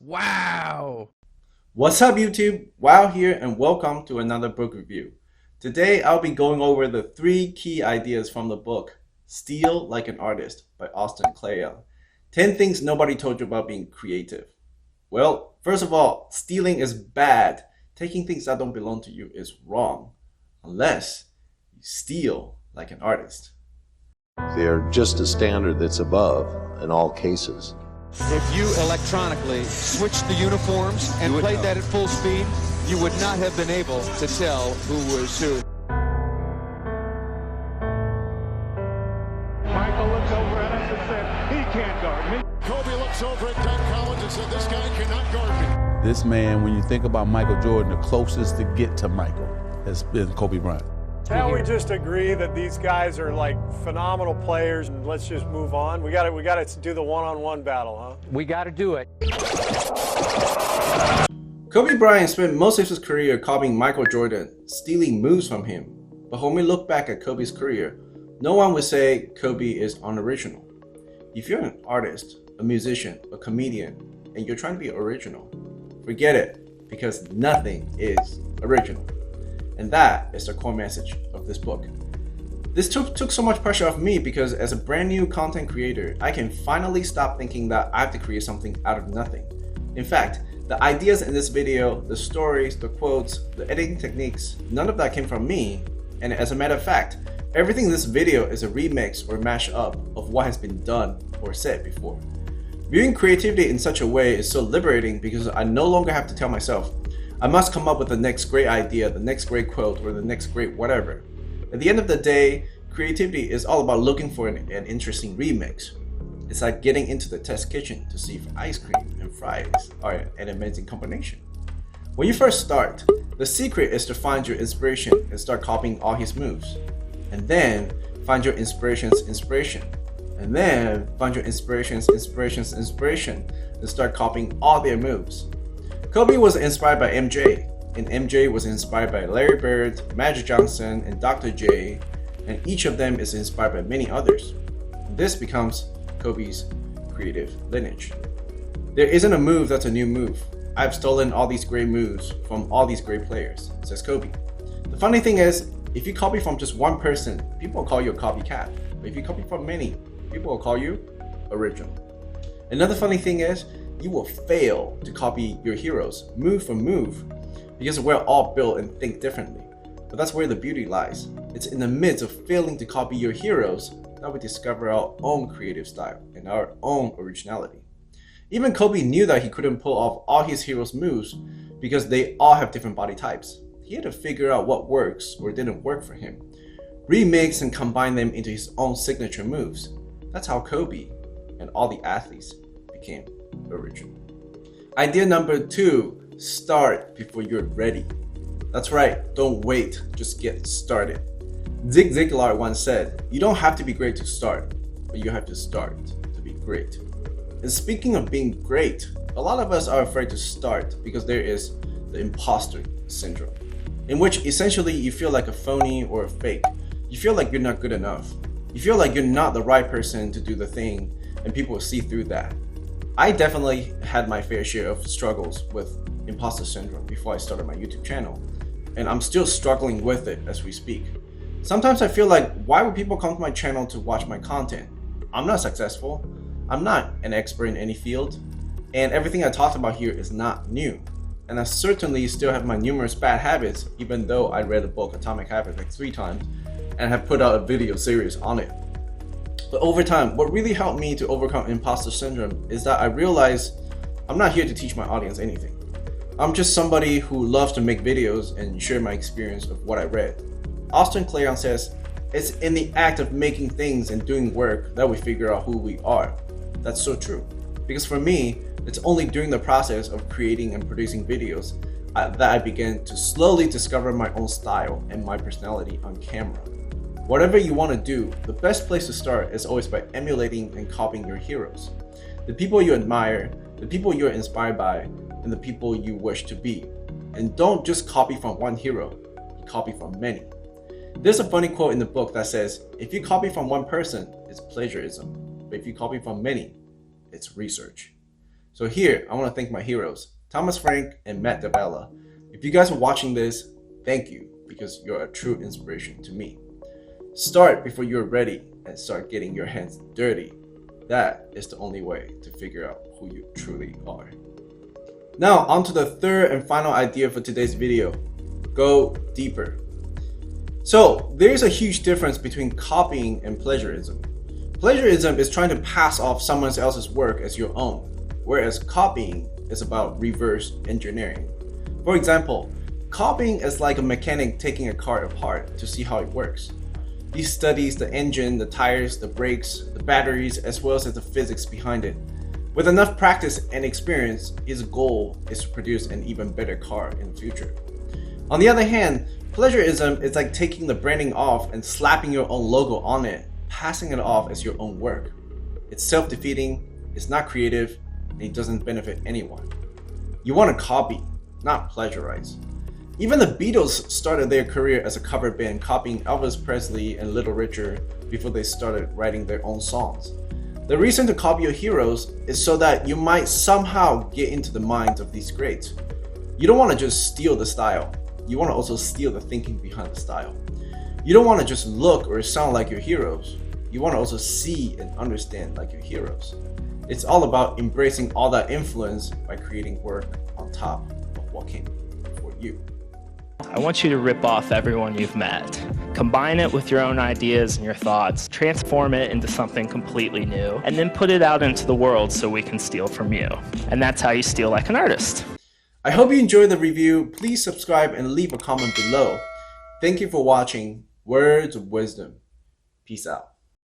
Wow! What's up YouTube? Wow here and welcome to another book review. Today I'll be going over the 3 key ideas from the book Steal Like an Artist by Austin Kleon. 10 things nobody told you about being creative. Well, first of all, stealing is bad. Taking things that don't belong to you is wrong. Unless you steal like an artist. They're just a standard that's above in all cases. If you electronically switched the uniforms and played that at full speed, you would not have been able to tell who was who. Michael looks over at us and said, he can't guard me. Kobe looks over at Doug Collins and said, this guy cannot guard me. This man, when you think about Michael Jordan, the closest to get to Michael has been Kobe Bryant. Now we just agree that these guys are like phenomenal players, and let's just move on. We got to do the one-on-one battle, huh? We got to do it. Kobe Bryant spent most of his career copying Michael Jordan, stealing moves from him. But when we look back at Kobe's career, no one would say Kobe is unoriginal. If you're an artist, a musician, a comedian, and you're trying to be original, forget it, because nothing is original. And that is the core message of this book. This took so much pressure off me because as a brand new content creator, I can finally stop thinking that I have to create something out of nothing. In fact, the ideas in this video, the stories, the quotes, the editing techniques, none of that came from me. And as a matter of fact, everything in this video is a remix or mashup of what has been done or said before. Viewing creativity in such a way is so liberating because I no longer have to tell myself, I must come up with the next great idea, the next great quote, or the next great whatever. At the end of the day, creativity is all about looking for an interesting remix. It's like getting into the test kitchen to see if ice cream and fries are an amazing combination. When you first start, the secret is to find your inspiration and start copying all his moves. And then find your inspiration's inspiration. And then find your inspiration's inspiration and start copying all their moves. Kobe was inspired by MJ, and MJ was inspired by Larry Bird, Magic Johnson, and Dr. J, and each of them is inspired by many others. This becomes Kobe's creative lineage. There isn't a move that's a new move. I've stolen all these great moves from all these great players, says Kobe. The funny thing is, if you copy from just one person, people will call you a copycat. But if you copy from many, people will call you original. Another funny thing is, you will fail to copy your heroes move for move because we're all built and think differently. But that's where the beauty lies. It's in the midst of failing to copy your heroes that we discover our own creative style and our own originality. Even Kobe knew that he couldn't pull off all his heroes' moves because they all have different body types. He had to figure out what works or didn't work for him, remix and combine them into his own signature moves. That's how Kobe and all the athletes became original. Idea number 2, start before you're ready. That's right, don't wait, just get started. Zig Ziglar once said, you don't have to be great to start, but you have to start to be great. And speaking of being great, a lot of us are afraid to start because there is the imposter syndrome, in which essentially you feel like a phony or a fake. You feel like you're not good enough. You feel like you're not the right person to do the thing, and people will see through that. I definitely had my fair share of struggles with imposter syndrome before I started my YouTube channel, and I'm still struggling with it as we speak. Sometimes I feel like, why would people come to my channel to watch my content? I'm not successful, I'm not an expert in any field, and everything I talked about here is not new. And I certainly still have my numerous bad habits, even though I read the book Atomic Habits like 3 times and have put out a video series on it. But over time, what really helped me to overcome imposter syndrome is that I realized I'm not here to teach my audience anything. I'm just somebody who loves to make videos and share my experience of what I read. Austin Kleon says, it's in the act of making things and doing work that we figure out who we are. That's so true. Because for me, it's only during the process of creating and producing videos that I began to slowly discover my own style and my personality on camera. Whatever you want to do, the best place to start is always by emulating and copying your heroes. The people you admire, the people you're inspired by, and the people you wish to be. And don't just copy from one hero, you copy from many. There's a funny quote in the book that says, if you copy from one person, it's plagiarism. But if you copy from many, it's research. So here, I want to thank my heroes, Thomas Frank and Matt DeBella. If you guys are watching this, thank you, because you're a true inspiration to me. Start before you're ready and start getting your hands dirty. That is the only way to figure out who you truly are. Now, on to the third and final idea for today's video. Go deeper. So, there's a huge difference between copying and plagiarism. Plagiarism is trying to pass off someone else's work as your own, whereas copying is about reverse engineering. For example, copying is like a mechanic taking a car apart to see how it works. He studies the engine, the tires, the brakes, the batteries, as well as the physics behind it. With enough practice and experience, his goal is to produce an even better car in the future. On the other hand, plagiarism is like taking the branding off and slapping your own logo on it, passing it off as your own work. It's self-defeating, it's not creative, and it doesn't benefit anyone. You want to copy, not plagiarize. Even the Beatles started their career as a cover band copying Elvis Presley and Little Richard before they started writing their own songs. The reason to copy your heroes is so that you might somehow get into the minds of these greats. You don't want to just steal the style, you want to also steal the thinking behind the style. You don't want to just look or sound like your heroes, you want to also see and understand like your heroes. It's all about embracing all that influence by creating work on top of what came before you. I want you to rip off everyone you've met. Combine it with your own ideas and your thoughts, transform it into something completely new, and then put it out into the world so we can steal from you. And that's how you steal like an artist. I hope you enjoyed the review. Please subscribe and leave a comment below. Thank you for watching Words of Wisdom. Peace out.